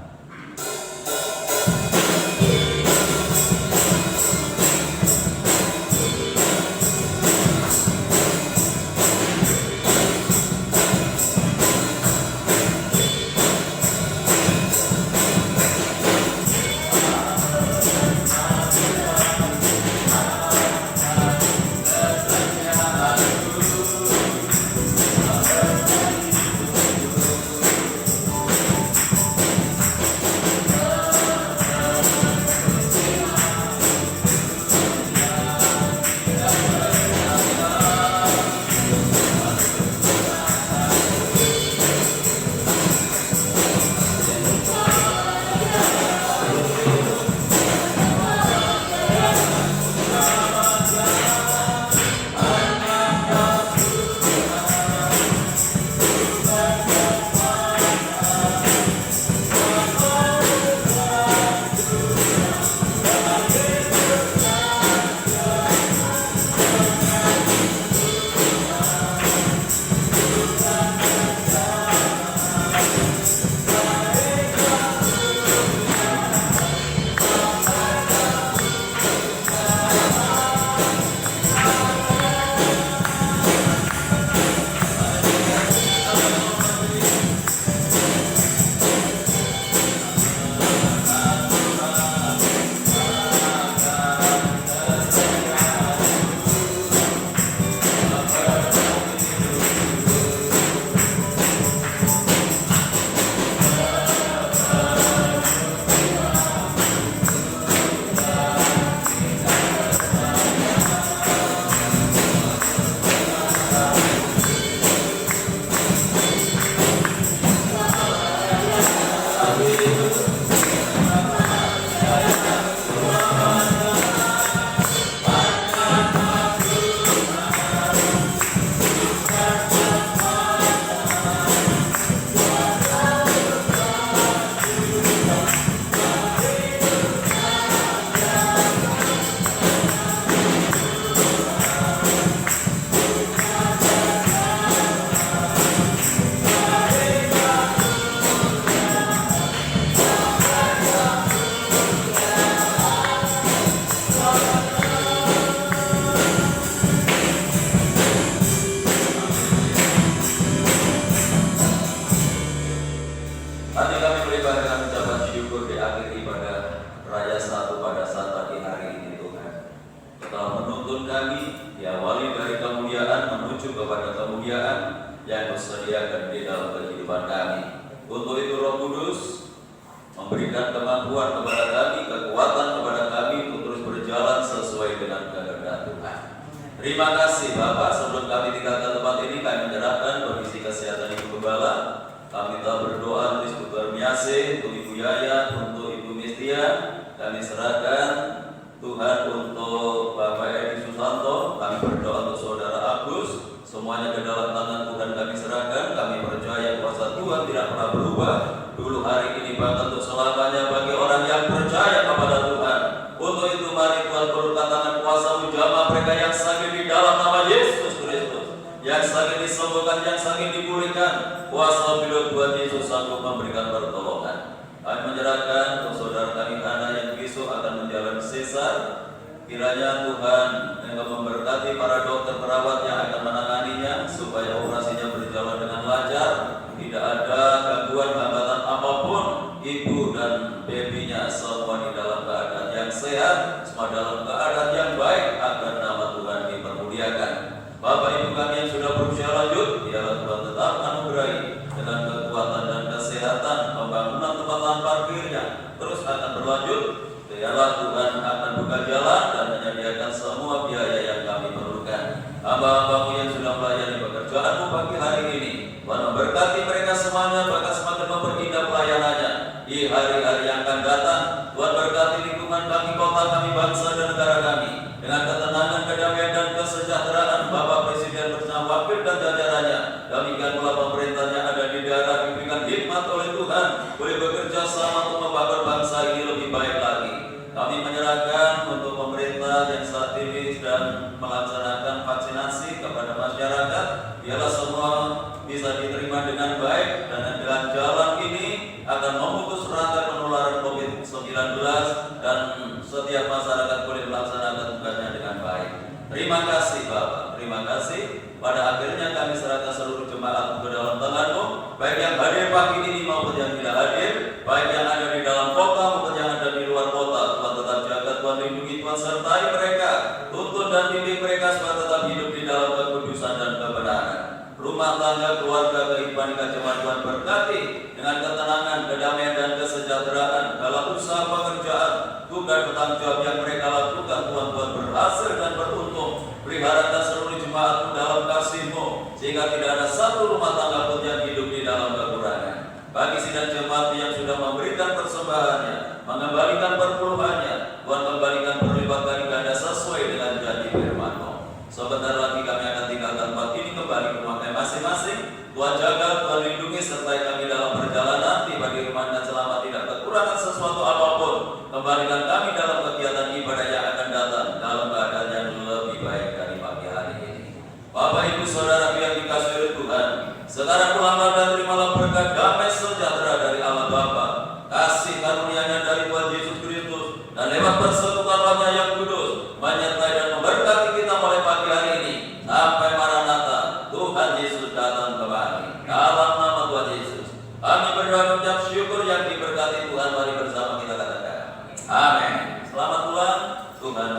yang Kau sediakan di dalam kehidupan kami. Untuk itu Roh Kudus memberikan kemampuan kepada kami, kekuatan kepada kami untuk terus berjalan sesuai dengan kehendak Tuhan. Terima kasih Bapak, sebelum kami tinggalkan tempat ini, kami menyerahkan kondisi kesehatan Ibu Gembala. Kami telah berdoa untuk Ibu Garmiase, untuk Ibu Yaya, untuk Ibu Mistia. Kami serahkan Tuhan untuk Bapak Edi Susanto. Kami berdoa untuk Saudara Agus. Semuanya ke dalam tangan Tuhan kami serahkan. Kami percaya kuasa Tuhan tidak pernah berubah. Dulu, hari ini, bahkan untuk selamanya bagi orang yang percaya kepada Tuhan. Untuk itu mari Tuhan turunkan tangan kuasa-Mu, jamah mereka yang sakit di dalam nama Yesus Kristus, yang sakit disembuhkan, yang sakit dipulihkan. Kuasa hidup Tuhan Yesus sanggup memberikan pertolongan. Kami menyerahkan untuk saudara kami Hana yang besok akan menjalani sesar. Kiranya Tuhan Engkau memberkati para dokter perawat yang akan menanganinya, supaya operasinya berjalan dengan lancar, tidak ada gangguan hambatan apapun. Ibu dan babynya semua di dalam keadaan yang sehat, semua dalam keadaan yang baik, agar nama Tuhan dipermuliakan. Bapak Ibu kami yang sudah berusia lanjut, biarlah Tuhan tetap anugerahi dengan kekuatan dan kesehatan. Pembangunan tempat parkirnya terus akan berlanjut. Biarlah Tuhan akan buka jalan dan menyediakan semua biaya yang kami perlukan. Hamba-Hamba-Mu yang sudah melayani pekerjaan-Mu pagi hari ini, Tuhan memberkati mereka semuanya, bahkan semakin memperindah pelayanannya di hari-hari yang akan datang. Tuhan berkati lingkungan kami, kota kami, bangsa dan negara kami dengan ketenangan, kedamaian dan kesejahteraan. Bapak Presiden bersama wakil dan jajarannya, demikian pula pemerintah yang ada di daerah, diberikan hikmat oleh Tuhan, boleh bekerja sama untuk membangun bangsa ini lebih baik lagi. Kami menyerahkan untuk pemerintah yang saat ini sedang melaksanakan vaksinasi kepada masyarakat. Biarlah semua bisa diterima dengan baik, dan dengan jalan ini akan memutus rantai penularan COVID-19 dan setiap masyarakat boleh melaksanakan tugasnya dengan baik. Terima kasih Bapak, terima kasih. Pada akhirnya kami serahkan seluruh jemaat ke dalam tangan-Mu, baik yang hadir pagi ini maupun yang tidak hadir, baik yang ada di dalam kota maupun yang ada di luar kota. Tuhan tetap jaga, Tuhan lindungi, Tuhan sertai mereka, tuntun dan bimbing mereka supaya tetap hidup di dalam kekudusan dan kebenaran. Rumah tangga, keluarga, kehidupan jemaat Tuhan berkati dengan ketenangan, kedamaian dan kesejahteraan. Dalam usaha pekerjaan, tugas bertanggung jawab yang mereka lakukan, Tuhan berhasil dan beruntung. Peliharakan seluruh jemaat-Mu dalam kasih-Mu, sehingga tidak ada satu rumah tangga pun yang hidup di dalam kekurangan. Bagi sidang jemaat yang sudah memberikan persembahannya, mengembalikan perpuluhannya, Tuhan kembalikan berlipat kali ganda sesuai dengan janji firman-Mu. Sebentar lagi kami akan tinggalkan tempat ini kembali ke rumah kami masing-masing. Tuhan jaga, Tuhan lindungi, sertai kami dalam perjalanan, tiba di rumah dan selamat, tidak kekurangan sesuatu apapun. Kembalikan kami dalam kegiatan ibadah yang akan datang dalam keadaan yang lebih baik dari pagi hari ini. Bapak Ibu Saudara yang dikasihi oleh Tuhan, sekarang pulanglah dan terimalah berkat damai sejahtera dari Allah Bapa, kasih karunia-Nya dari Tuhan Yesus Kristus, dan lewat persekutuan Roh-Nya yang kudus menyertai dan memberkati kita mulai pagi hari ini sampai Maranatha, Tuhan Yesus datang kembali. Dalam nama Tuhan Yesus kami berdoa dan ucap syukur yang diberkati Tuhan. Mari bersama kita katakan amin. Selamat pulang, Tuhan